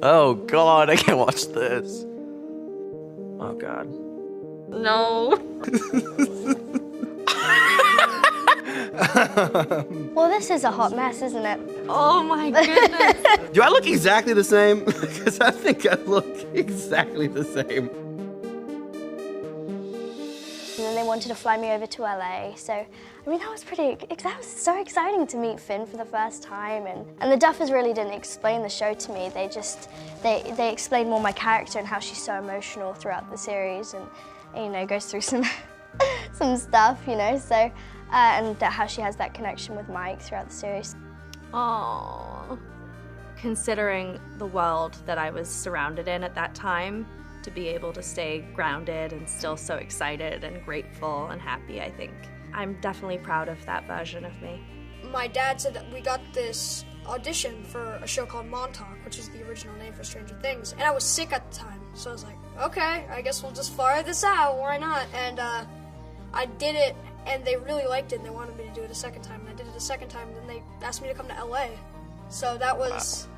Oh God, I can't watch this. Oh God. No. Well, this is a hot mess, isn't it? Oh my goodness. Do I look exactly the same? Because I think I look exactly the same. And then they wanted to fly me over to LA, so I mean that was so exciting to meet Finn for the first time, and the Duffers really didn't explain the show to me. They explained more my character and how she's so emotional throughout the series, and you know goes through some some stuff, you know. So and how she has that connection with Mike throughout the series. Oh, considering the world that I was surrounded in at that time, to be able to stay grounded and still so excited and grateful and happy, I think I'm definitely proud of that version of me. My dad said that we got this audition for a show called Montauk, which is the original name for Stranger Things, and I was sick at the time, so I was like, okay, I guess we'll just fire this out, why not? And I did it, and they really liked it, and they wanted me to do it a second time, and I did it a second time, and then they asked me to come to LA, so that was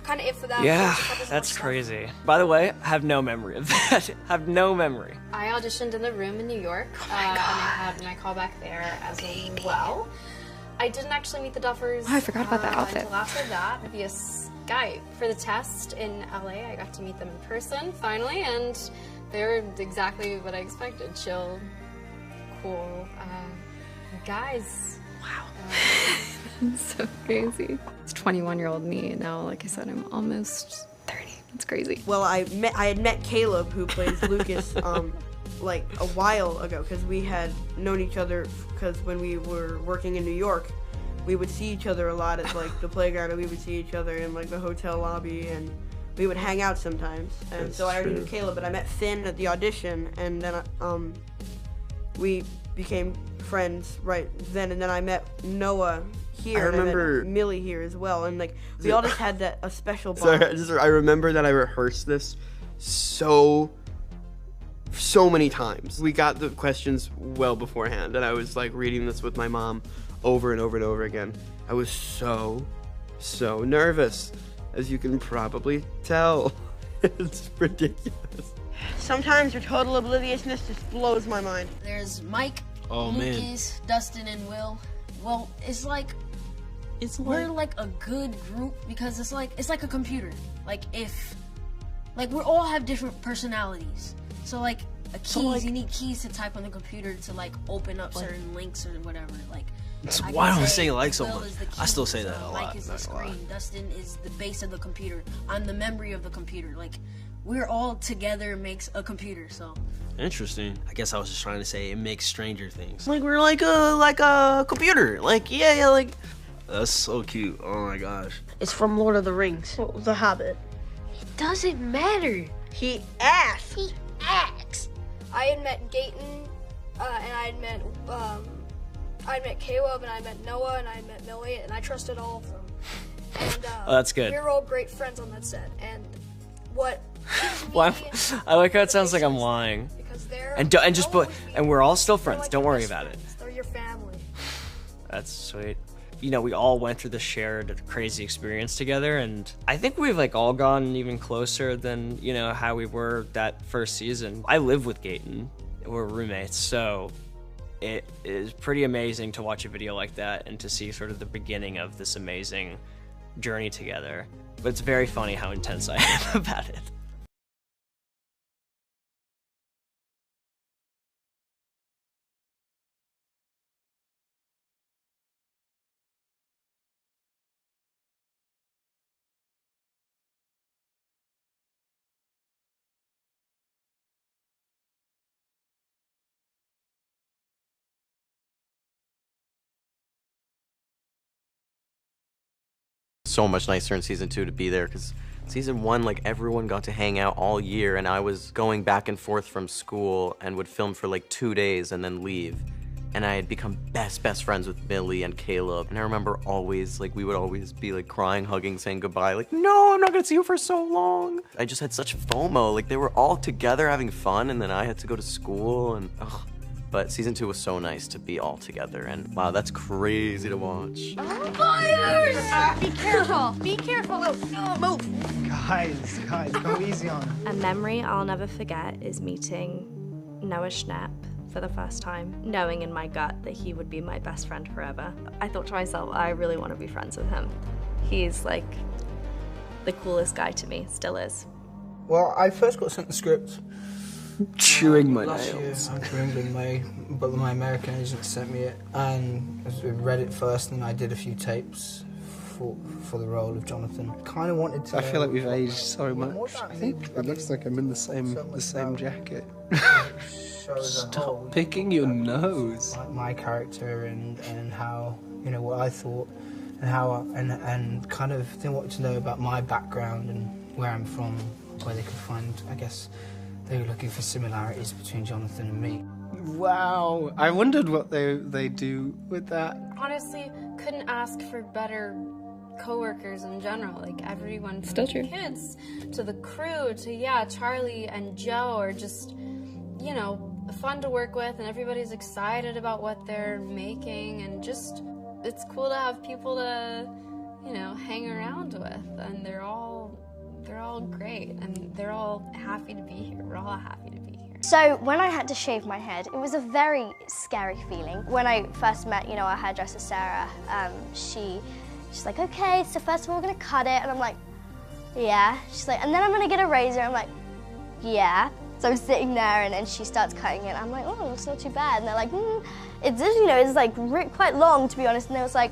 kind of it for that. Yeah, that's crazy. By the way, I have no memory of that. I have no memory. I auditioned in the room in New York, and I had my callback there as well. I didn't actually meet the Duffers. Oh, I forgot about that outfit. Until after that, via Skype. For the test in LA, I got to meet them in person, finally, and they were exactly what I expected. Chill, cool guys. Wow. So crazy. It's 21-year-old me, and now, like I said, I'm almost 30. It's crazy. Well, I had met Caleb, who plays Lucas, like a while ago, because we had known each other. Because when we were working in New York, we would see each other a lot at like the playground, and we would see each other in like the hotel lobby, and we would hang out sometimes. And That's so I already true. knew Caleb, but I met Finn at the audition, and then we became friends right then. And then I met Noah here. I remember- and I met Millie here as well, and like we all just had a special bond. So I remember that I rehearsed this so many times. We got the questions well beforehand, and I was like reading this with my mom over and over and over again. I was so nervous, as you can probably tell. It's ridiculous. Sometimes your total obliviousness just blows my mind. There's Mike, Oh, man. Lucas, Dustin, and Will. Well, it's like we're like a good group because it's like a computer. Like we all have different personalities. So like you need keys to type on the computer to like open up certain links or whatever. Like Why don't I say like so Will much? is the I still keys, say that a lot. Mike is the not gonna lie. screen. Dustin is the base of the computer. I'm the memory of the computer. Like we're all together makes a computer. So Interesting. I guess I was just trying to say it makes Stranger Things. Like we're like a computer. Like yeah, like that's so cute. Oh my gosh. It's from Lord of the Rings, The Hobbit. doesn't matter. He asked. I had met Gayton, and I had met Caleb, and I met Noah, and I had met Millie, and I trusted all of them. And Oh, that's good. we were all great friends on that set, and what Well, I like how it sounds like I'm lying. because they're And we're all still they're friends. like Don't your worry best about it. friends. They're your family. That's sweet. You know, we all went through the shared crazy experience together, and I think we've like all gotten even closer than, you know, how we were that first season. I live with Gayton. We're roommates, so it is pretty amazing to watch a video like that and to see sort of the beginning of this amazing journey together. But it's very funny how intense I am about it. So much nicer in season 2 to be there, because season 1, like, everyone got to hang out all year, and I was going back and forth from school and would film for like 2 days and then leave. And I had become best friends with Millie and Caleb. And I remember always, like, we would always be like crying, hugging, saying goodbye. Like, no, I'm not gonna see you for so long. I just had such FOMO. Like, they were all together having fun, and then I had to go to school, and ugh. But season 2 was so nice to be all together, and wow, that's crazy to watch. Fires! Be careful! Be careful! No, move! Guys, go easy on him. A memory I'll never forget is meeting Noah Schnapp for the first time, knowing in my gut that he would be my best friend forever. I thought to myself, I really want to be friends with him. He's like the coolest guy to me, still is. Well, I first got sent the script Chewing my last nails. year. I'm from England, but my American agent sent me it, and I read it first, and I did a few tapes for the role of Jonathan. Kind of wanted to. I feel like we've aged so What much. that I think means it looks like I'm in the same about jacket. show as a whole. Stop picking your nose. My character and how, you know, what I thought and how and kind of they wanted to know about my background and where I'm from, where they could find, I guess they were looking for similarities between Jonathan and me. Wow. I wondered what they do with that. Honestly, couldn't ask for better co-workers in general. Like everyone from Still the true. kids to the crew to Charlie and Joe are just, you know, fun to work with, and everybody's excited about what they're making, and just it's cool to have people to, you know, hang around with, and they're all great, and they're all happy to be here. We're all happy to be here. So when I had to shave my head, it was a very scary feeling. When I first met, you know, our hairdresser Sarah, she's like, okay, so first of all we're gonna cut it, and I'm like, yeah. She's like, and then I'm gonna get a razor. I'm like, yeah. So I'm sitting there, and then she starts cutting it. I'm like, oh, it's not too bad. And they're like, it's just, you know, it's like quite long, to be honest. And they was like,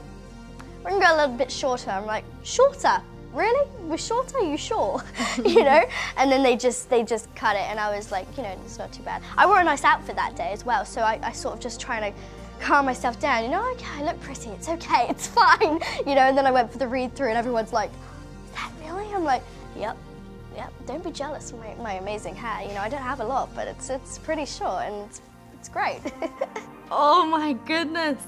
we're gonna go a little bit shorter. I'm like, shorter? Really? We're shorter? Are you sure? You know? And then they just cut it, and I was like, you know, it's not too bad. I wore a nice outfit that day as well, so I sort of just trying to calm myself down. You know, okay, I look pretty. It's okay. It's fine. You know. And then I went for the read through, and everyone's like, is that really? I'm like, yep. Don't be jealous of my amazing hair. You know, I don't have a lot, but it's pretty short, and it's great. Oh my goodness.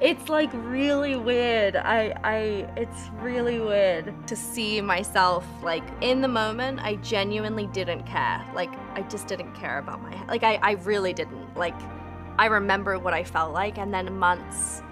It's like really weird. It's really weird to see myself, like, in the moment. I genuinely didn't care. Like, I just didn't care about my hair. Like, I really didn't. Like, I remember what I felt like, and then months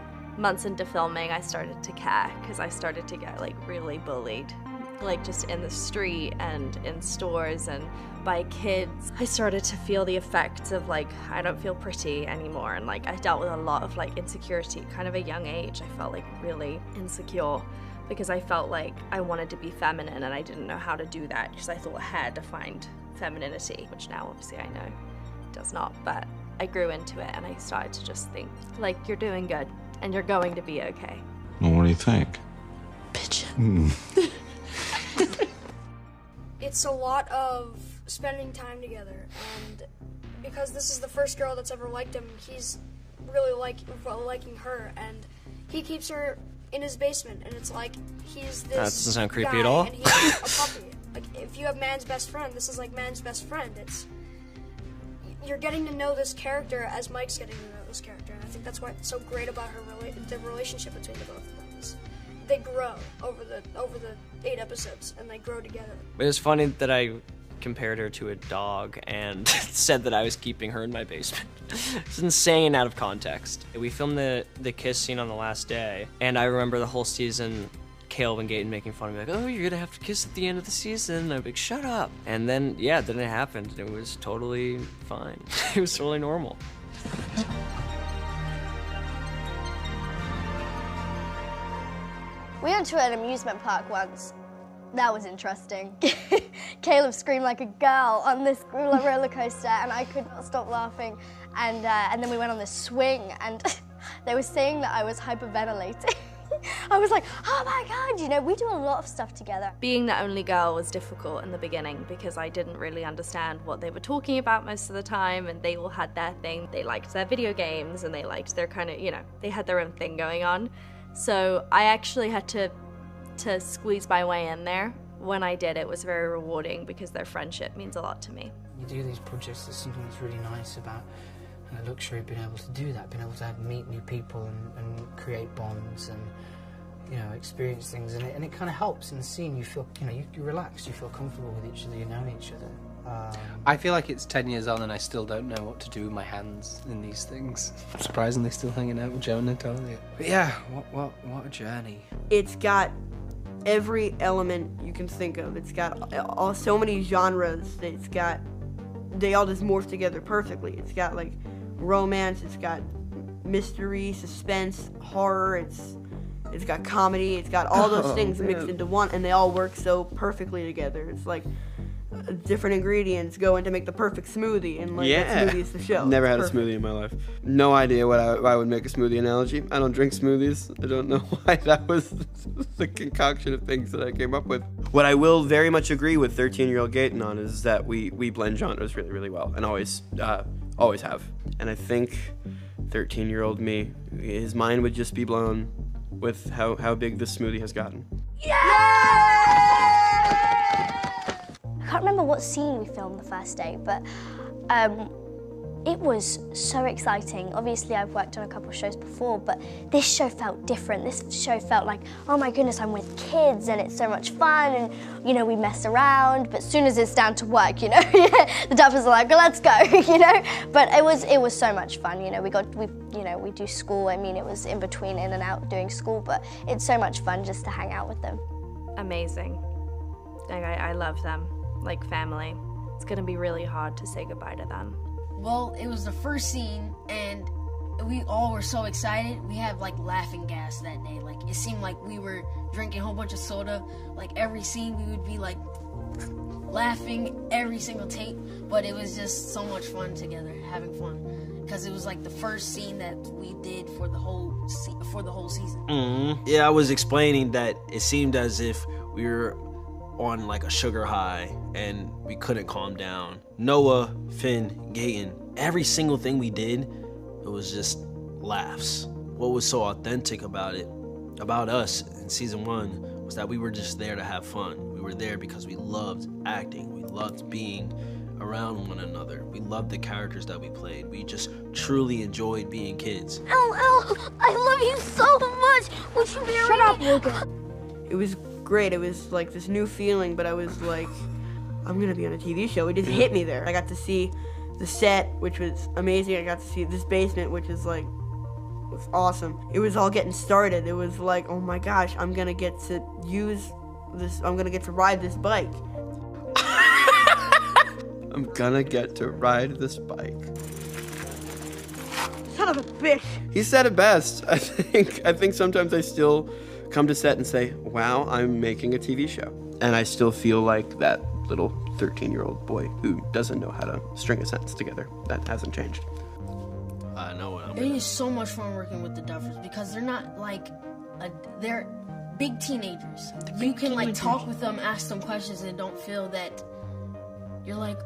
into filming, I started to care, because I started to get, like, really bullied. Like, just in the street and in stores and by kids. I started to feel the effects of, like, I don't feel pretty anymore, and, like, I dealt with a lot of, like, insecurity. Kind of a young age, I felt, like, really insecure, because I felt like I wanted to be feminine, and I didn't know how to do that, because I thought hair defined femininity, which now obviously I know it does not. But I grew into it, and I started to just think, like, you're doing good, and you're going to be okay. Well, what do you think? Bitch. It's a lot of spending time together, and because this is the first girl that's ever liked him, he's really liking her, and he keeps her in his basement, and it's like he's this That doesn't sound creepy guy, at all. and he's a puppy. Like, if you have man's best friend, this is like man's best friend. You're getting to know this character as Mike's getting to know this character, and I think that's why it's so great about the relationship between the both of them. They grow over the 8 episodes, and they grow together. It was funny that I compared her to a dog and said that I was keeping her in my basement. It's insane out of context. We filmed the kiss scene on the last day, and I remember the whole season Caleb and Gaten making fun of me, like, oh, you're gonna have to kiss at the end of the season. And I'd be like, shut up. And then, yeah, then it happened. It was totally fine. It was totally normal. We went to an amusement park once. That was interesting. Caleb screamed like a girl on this roller coaster, and I could not stop laughing. And then we went on this swing, and they were saying that I was hyperventilating. I was like, oh my God, you know, we do a lot of stuff together. Being the only girl was difficult in the beginning, because I didn't really understand what they were talking about most of the time, and they all had their thing. They liked their video games, and they liked their kind of, you know, they had their own thing going on. So I actually had to squeeze my way in there. When I did, it was very rewarding, because their friendship means a lot to me. You do these projects, there's something that's really nice about luxury, being able to do that, being able to meet new people and create bonds and, you know, experience things, and it kind of helps in the scene. You feel, you know, you're relaxed, you feel comfortable with each other, you know each other. I feel like it's 10 years on and I still don't know what to do with my hands in these things. I'm surprisingly still hanging out with Joe and Natalia. But yeah, what a journey. It's got every element you can think of. It's got so many genres. They all just morph together perfectly. It's got like romance, it's got mystery, suspense, horror, it's got comedy, it's got all those things mixed into one, and they all work so perfectly together. It's like different ingredients go in to make the perfect smoothie, and like that smoothie is the show. Never had a smoothie in my life. No idea why I would make a smoothie analogy. I don't drink smoothies. I don't know why that was the concoction of things that I came up with. What I will very much agree with 13-year-old Gaten on is that we blend genres really, really well, and always have. And I think 13-year-old me, his mind would just be blown with how big this smoothie has gotten. I can't remember what scene we filmed the first day, but it was so exciting. Obviously, I've worked on a couple of shows before, but this show felt different. This show felt like, oh my goodness, I'm with kids and it's so much fun, and you know, we mess around, but as soon as it's down to work, you know, the Duffers are like, let's go, you know. But it was so much fun, you know. We do school. I mean, it was in between in and out doing school, but it's so much fun just to hang out with them. Amazing. I love them. Like family. It's gonna be really hard to say goodbye to them. Well, it was the first scene, and we all were so excited. We had like laughing gas that day. Like it seemed like we were drinking a whole bunch of soda. Like every scene we would be like laughing every single take. But it was just so much fun together, having fun, because it was like the first scene that we did for the whole season. Mm-hmm. Yeah, I was explaining that it seemed as if we were on like a sugar high and we couldn't calm down. Noah, Finn, Gaten, every single thing we did, it was just laughs. What was so authentic about it, about us in season 1, was that we were just there to have fun. We were there because we loved acting. We loved being around one another. We loved the characters that we played. We just truly enjoyed being kids. I love you so much. Would you marry me? Shut up, Luca. It was great. It was like this new feeling, but I was like, I'm gonna be on a TV show. It just hit me there. I got to see the set, which was amazing. I got to see this basement, which is like, was awesome. It was all getting started. It was like, oh my gosh, I'm gonna get to use this. I'm gonna get to ride this bike. I'm gonna get to ride this bike. Son of a bitch. He said it best. I think sometimes I still come to set and say, wow, I'm making a TV show. And I still feel like that little 13-year-old boy who doesn't know how to string a sentence together. That hasn't changed. I know what I'm It is so much fun working with the Duffers because they're not like, they're big teenagers. You can like talk with them, ask them questions, and don't feel that you're like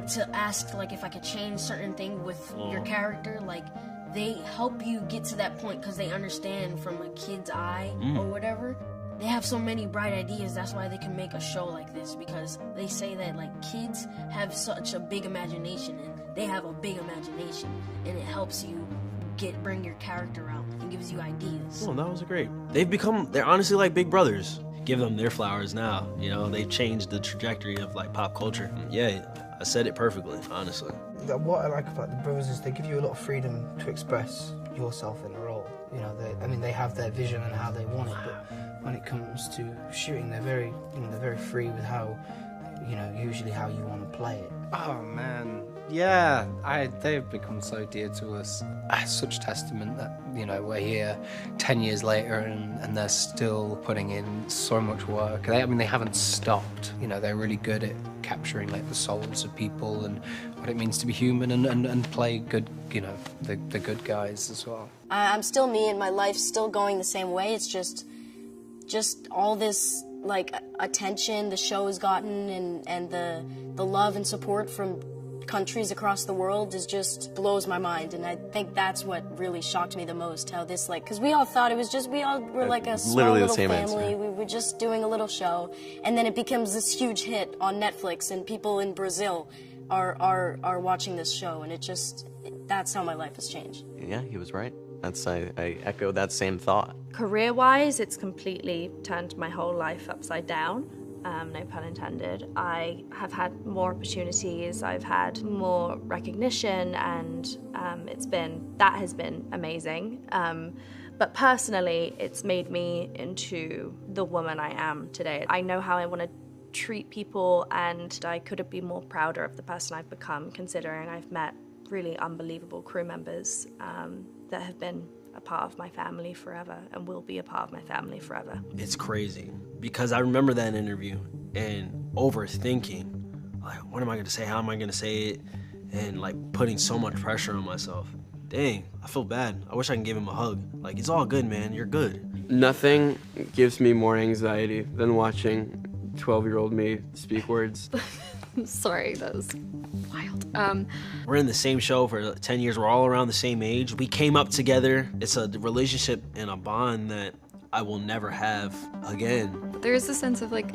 to ask like if I could change certain thing with your character. Like they help you get to that point because they understand from a kid's eye or whatever. They have so many bright ideas. That's why they can make a show like this, because they say that like kids have such a big imagination, and they have a big imagination, and it helps you bring your character out and gives you ideas. Oh, that was great. They're honestly like big brothers. Give them their flowers now. You know, they've changed the trajectory of like pop culture. Yeah, I said it perfectly, honestly. What I like about the brothers is they give you a lot of freedom to express yourself in a role. You know, they have their vision and how they want it, but when it comes to shooting, they're very free with how, usually how you want to play it. Oh man, yeah, they've become so dear to us. Such testament that, we're here 10 years later and they're still putting in so much work. They haven't stopped. They're really good at capturing like the souls of people and what it means to be human and play good, the good guys as well. I'm still me and my life's still going the same way. It's just all this like attention the show has gotten and the love and support from countries across the world just blows my mind, and I think that's what really shocked me the most, how this because we all thought it was just, we all were like a small little family, answer. We were just doing a little show, and then it becomes this huge hit on Netflix, and people in Brazil are watching this show, and that's how my life has changed. Yeah, he was right. I echo that same thought. Career-wise, it's completely turned my whole life upside down. No pun intended. I have had more opportunities, I've had more recognition, and that has been amazing. But personally, it's made me into the woman I am today. I know how I want to treat people, and I couldn't be more prouder of the person I've become, considering I've met really unbelievable crew members that have been a part of my family forever and will be a part of my family forever. It's crazy because I remember that interview and overthinking, like, what am I gonna say? How am I gonna say it? And like putting so much pressure on myself. Dang, I feel bad. I wish I can give him a hug. Like, it's all good, man. You're good. Nothing gives me more anxiety than watching 12-year-old me speak words. Sorry, that was wild. We're in the same show for 10 years. We're all around the same age. We came up together. It's a relationship and a bond that I will never have again. There is a sense of like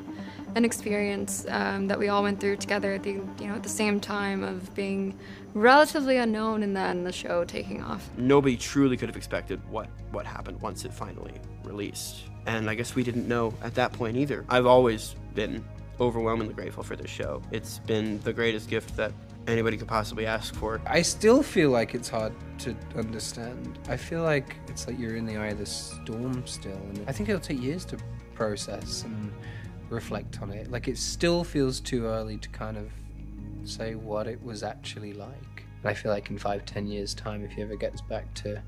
an experience that we all went through together at the same time of being relatively unknown and then the show taking off. Nobody truly could have expected what happened once it finally released. And I guess we didn't know at that point either. I've always been overwhelmingly grateful for this show. It's been the greatest gift that anybody could possibly ask for. I still feel like it's hard to understand. I feel like it's like you're in the eye of the storm still, and I think it'll take years to process and reflect on it. Like, it still feels too early to kind of say what it was actually like. And I feel like in 5-10 years time, if he ever gets back to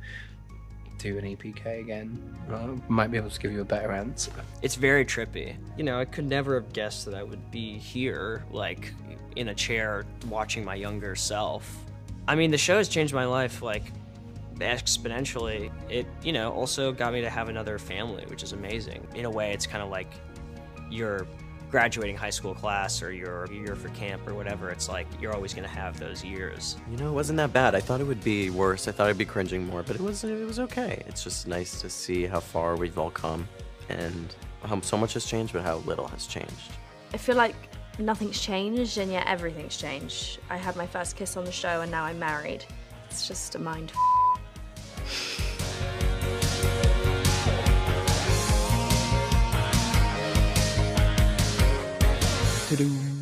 do an EPK again, I might be able to give you a better answer. It's very trippy. You know, I could never have guessed that I would be here, like, in a chair watching my younger self. I mean, the show has changed my life, like, exponentially. It, you know, also got me to have another family, which is amazing. In a way, it's kind of like you're graduating high school class or your year for camp or whatever. It's like you're always going to have those years. You know, it wasn't that bad. I thought it would be worse. I thought I'd be cringing more, but it was okay. It's just nice to see how far we've all come and how so much has changed, but how little has changed. I feel like nothing's changed, and yet everything's changed. I had my first kiss on the show, and now I'm married. It's just a mind Ta-doo.